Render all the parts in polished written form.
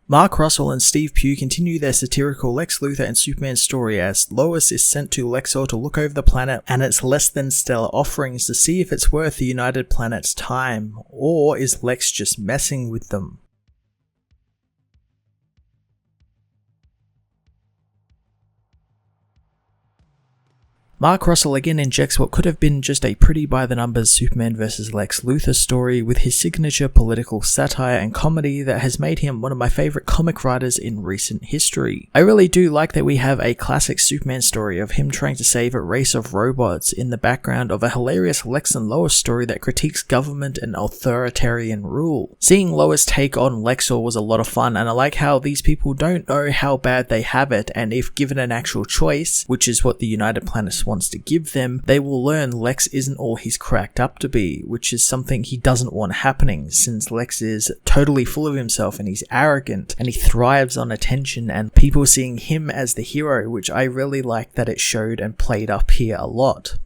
Mark Russell and Steve Pugh continue their satirical Lex Luthor and Superman story as Lois is sent to Lexor to look over the planet and its less than stellar offerings to see if it's worth the United Planet's time, or is Lex just messing with them? Mark Russell again injects what could have been just a pretty by-the-numbers Superman vs. Lex Luthor story with his signature political satire and comedy that has made him one of my favourite comic writers in recent history. I really do like that we have a classic Superman story of him trying to save a race of robots in the background of a hilarious Lex and Lois story that critiques government and authoritarian rule. Seeing Lois take on Lexor was a lot of fun, and I like how these people don't know how bad they have it, and if given an actual choice, which is what the United Planets wants to give them, they will learn Lex isn't all he's cracked up to be, which is something he doesn't want happening since Lex is totally full of himself and he's arrogant and he thrives on attention and people seeing him as the hero, which I really like that it showed and played up here a lot.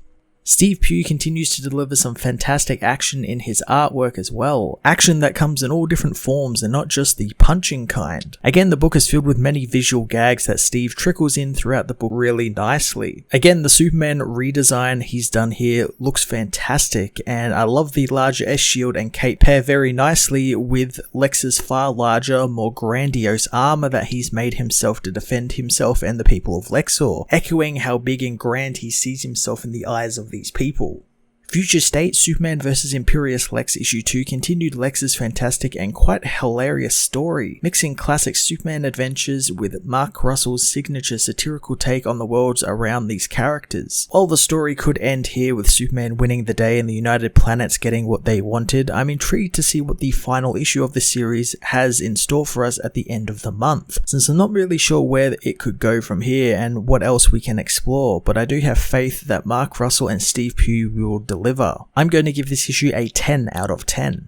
Steve Pugh continues to deliver some fantastic action in his artwork as well. Action that comes in all different forms and not just the punching kind. Again, the book is filled with many visual gags that Steve trickles in throughout the book really nicely. Again, the Superman redesign he's done here looks fantastic, and I love the larger S-shield and cape pair very nicely with Lex's far larger, more grandiose armor that he's made himself to defend himself and the people of Lexor, echoing how big and grand he sees himself in the eyes of these people. Future State Superman vs. Imperious Lex issue 2 continued Lex's fantastic and quite hilarious story, mixing classic Superman adventures with Mark Russell's signature satirical take on the worlds around these characters. While the story could end here with Superman winning the day and the United Planets getting what they wanted, I'm intrigued to see what the final issue of the series has in store for us at the end of the month, since I'm not really sure where it could go from here and what else we can explore, but I do have faith that Mark Russell and Steve Pugh will deliver. I'm going to give this issue a 10 out of 10.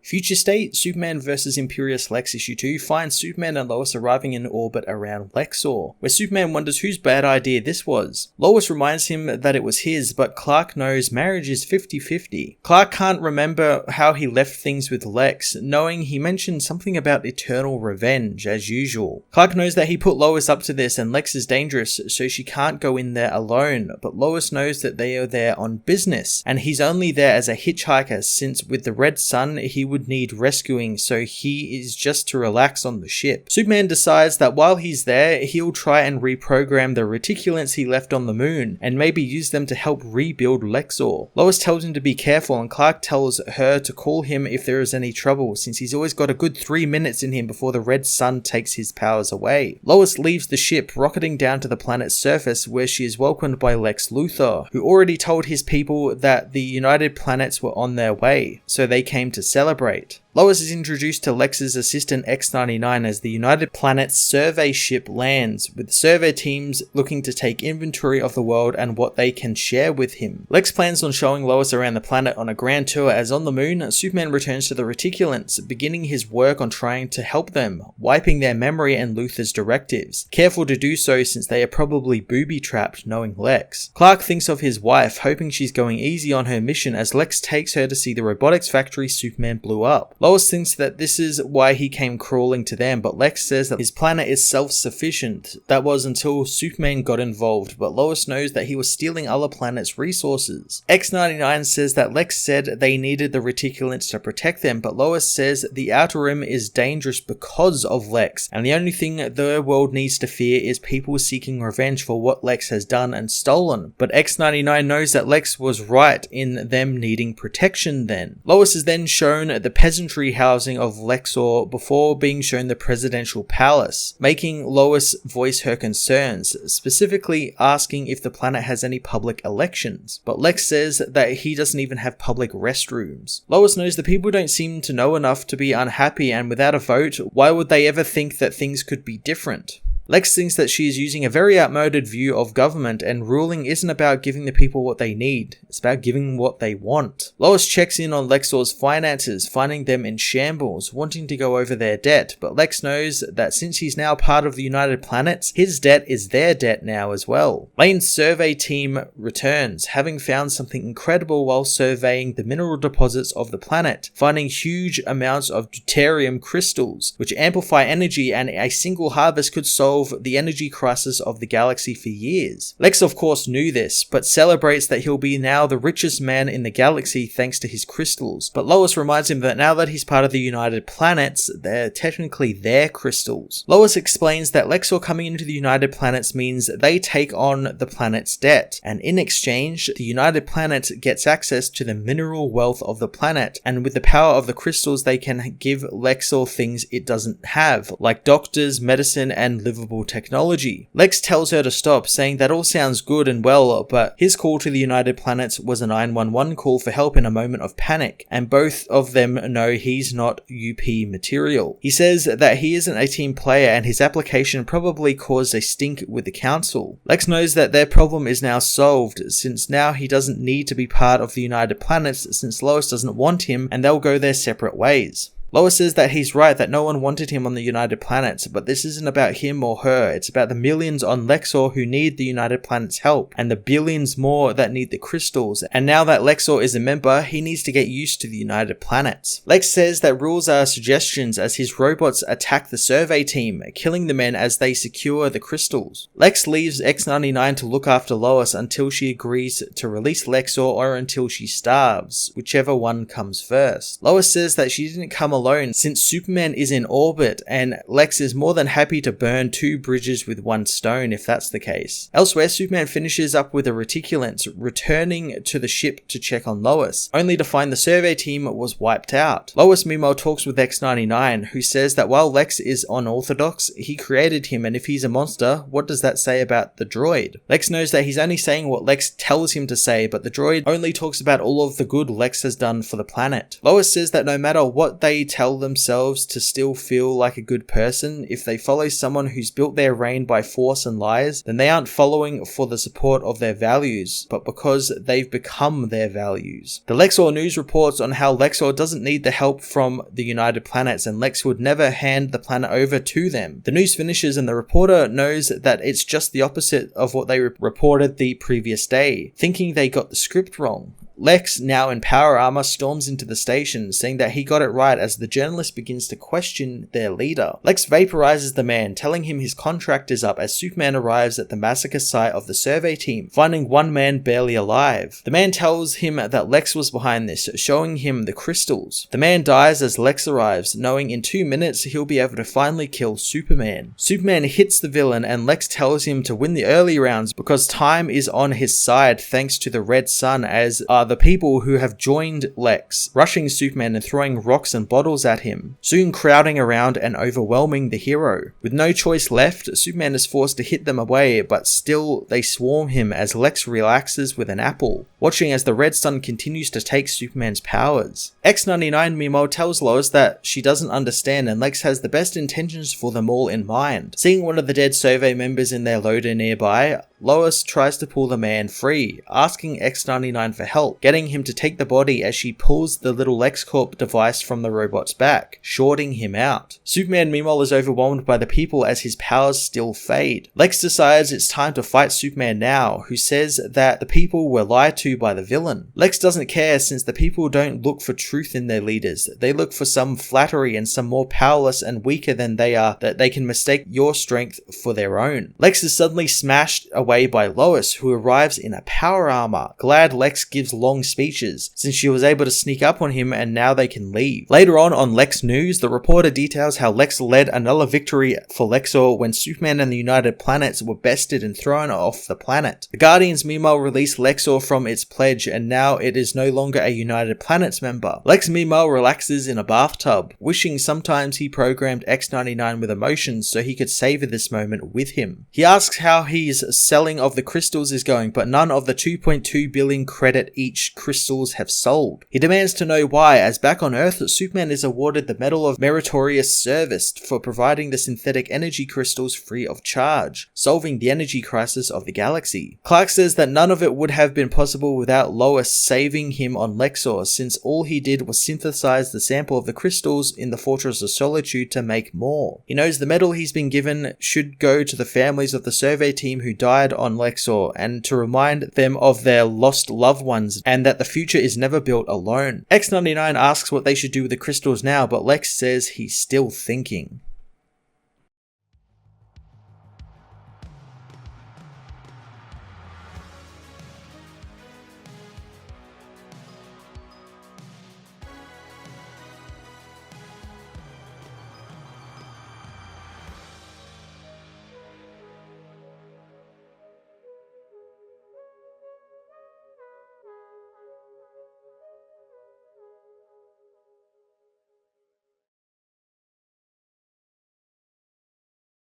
Future State Superman vs. Imperious Lex issue 2 finds Superman and Lois arriving in orbit around Lexor, where Superman wonders whose bad idea this was. Lois reminds him that it was his, but Clark knows marriage is 50-50. Clark can't remember how he left things with Lex, knowing he mentioned something about eternal revenge as usual. Clark knows that he put Lois up to this and Lex is dangerous, so she can't go in there alone, but Lois knows that they are there on business, and he's only there as a hitchhiker since with the Red Sun he would need rescuing, so he is just to relax on the ship. Superman decides that while he's there, he'll try and reprogram the reticulants he left on the moon, and maybe use them to help rebuild Lexor. Lois tells him to be careful, and Clark tells her to call him if there is any trouble, since he's always got a good 3 minutes in him before the Red Sun takes his powers away. Lois leaves the ship, rocketing down to the planet's surface, where she is welcomed by Lex Luthor, who already told his people that the United Planets were on their way, so they came to celebrate. Lois is introduced to Lex's assistant X-99 as the United Planets survey ship lands, with survey teams looking to take inventory of the world and what they can share with him. Lex plans on showing Lois around the planet on a grand tour, as on the moon, Superman returns to the reticulants, beginning his work on trying to help them, wiping their memory and Luthor's directives. Careful to do so since they are probably booby-trapped, knowing Lex. Clark thinks of his wife, hoping she's going easy on her mission as Lex takes her to see the robotics factory Superman blew up. Lois thinks that this is why he came crawling to them, but Lex says that his planet is self-sufficient. That was until Superman got involved, but Lois knows that he was stealing other planets' resources. X-99 says that Lex said they needed the reticulants to protect them, but Lois says the Outer Rim is dangerous because of Lex, and the only thing the world needs to fear is people seeking revenge for what Lex has done and stolen. But X-99 knows that Lex was right in them needing protection then. Lois is then shown the peasantry housing of Lexor before being shown the presidential palace, making Lois voice her concerns, specifically asking if the planet has any public elections. But Lex says that he doesn't even have public restrooms. Lois knows the people don't seem to know enough to be unhappy, and without a vote, why would they ever think that things could be different? Lex thinks that she is using a very outmoded view of government, and ruling isn't about giving the people what they need, it's about giving what they want. Lois checks in on Lexor's finances, finding them in shambles, wanting to go over their debt, but Lex knows that since he's now part of the United Planets, his debt is their debt now as well. Lane's survey team returns, having found something incredible while surveying the mineral deposits of the planet, finding huge amounts of deuterium crystals, which amplify energy, and a single harvest could solve the energy crisis of the galaxy for years. Lex of course knew this, but celebrates that he'll be now the richest man in the galaxy thanks to his crystals. But Lois reminds him that now that he's part of the United Planets, they're technically their crystals. Lois explains that Lexor coming into the United Planets means they take on the planet's debt, and in exchange, the United Planet gets access to the mineral wealth of the planet, and with the power of the crystals they can give Lexor things it doesn't have, like doctors, medicine, and livable technology. Lex tells her to stop, saying that all sounds good and well, but his call to the United Planets was a 911 call for help in a moment of panic, and both of them know he's not UP material. He says that he isn't a team player, and his application probably caused a stink with the council. Lex knows that their problem is now solved, since now he doesn't need to be part of the United Planets, since Lois doesn't want him, and they'll go their separate ways. Lois says that he's right, that no one wanted him on the United Planets, but this isn't about him or her, it's about the millions on Lexor who need the United Planets' help, and the billions more that need the crystals, and now that Lexor is a member, he needs to get used to the United Planets. Lex says that rules are suggestions as his robots attack the survey team, killing the men as they secure the crystals. Lex leaves X-99 to look after Lois until she agrees to release Lexor, or until she starves, whichever one comes first. Lois says that she didn't come alone since Superman is in orbit, and Lex is more than happy to burn 2 bridges with 1 stone if that's the case. Elsewhere, Superman finishes up with a reticulance, returning to the ship to check on Lois, only to find the survey team was wiped out. Lois meanwhile talks with X-99, who says that while Lex is unorthodox, he created him, and if he's a monster, what does that say about the droid? Lex knows that he's only saying what Lex tells him to say, but the droid only talks about all of the good Lex has done for the planet. Lois says that no matter what they tell themselves to still feel like a good person, if they follow someone who's built their reign by force and lies, then they aren't following for the support of their values, but because they've become their values. The Lexor News reports on how Lexor doesn't need the help from the United Planets, and Lex would never hand the planet over to them. The news finishes and the reporter knows that it's just the opposite of what they reported the previous day, thinking they got the script wrong. Lex, now in power armor, storms into the station, saying that he got it right as the journalist begins to question their leader. Lex vaporizes the man, telling him his contract is up as Superman arrives at the massacre site of the survey team, finding 1 man barely alive. The man tells him that Lex was behind this, showing him the crystals. The man dies as Lex arrives, knowing in 2 minutes he'll be able to finally kill Superman. Superman hits the villain, and Lex tells him to win the early rounds because time is on his side thanks to the Red Sun, as are the people who have joined Lex, rushing Superman and throwing rocks and bottles at him, soon crowding around and overwhelming the hero. With no choice left, Superman is forced to hit them away, but still they swarm him as Lex relaxes with an apple, watching as the Red Sun continues to take Superman's powers. X-99 meanwhile tells Lois that she doesn't understand, and Lex has the best intentions for them all in mind. Seeing one of the dead survey members in their loader nearby, Lois tries to pull the man free, asking X-99 for help, getting him to take the body as she pulls the little LexCorp device from the robot's back, shorting him out. Superman meanwhile is overwhelmed by the people as his powers still fade. Lex decides it's time to fight Superman now, who says that the people were lied to by the villain. Lex doesn't care since the people don't look for truth in their leaders, they look for some flattery and some more powerless and weaker than they are that they can mistake your strength for their own. Lex is suddenly smashed away by Lois, who arrives in a power armor. Glad Lex gives long speeches, since she was able to sneak up on him and now they can leave. Later on Lex News, the reporter details how Lex led another victory for Lexor when Superman and the United Planets were bested and thrown off the planet. The Guardians meanwhile release Lexor from its pledge, and now it is no longer a United Planets member. Lex meanwhile relaxes in a bathtub, wishing sometimes he programmed X-99 with emotions so he could savor this moment with him. He asks how his selling of the crystals is going, but none of the 2.2 billion credit each crystals have sold. He demands to know why, as back on Earth, Superman is awarded the Medal of Meritorious Service for providing the synthetic energy crystals free of charge, solving the energy crisis of the galaxy. Clark says that none of it would have been possible without Lois saving him on Lexor, since all he did was synthesize the sample of the crystals in the Fortress of Solitude to make more. He knows the medal he's been given should go to the families of the survey team who died on Lexor, and to remind them of their lost loved ones, and that the future is never built alone. X-99 asks what they should do with the crystals now, but Lex says he's still thinking.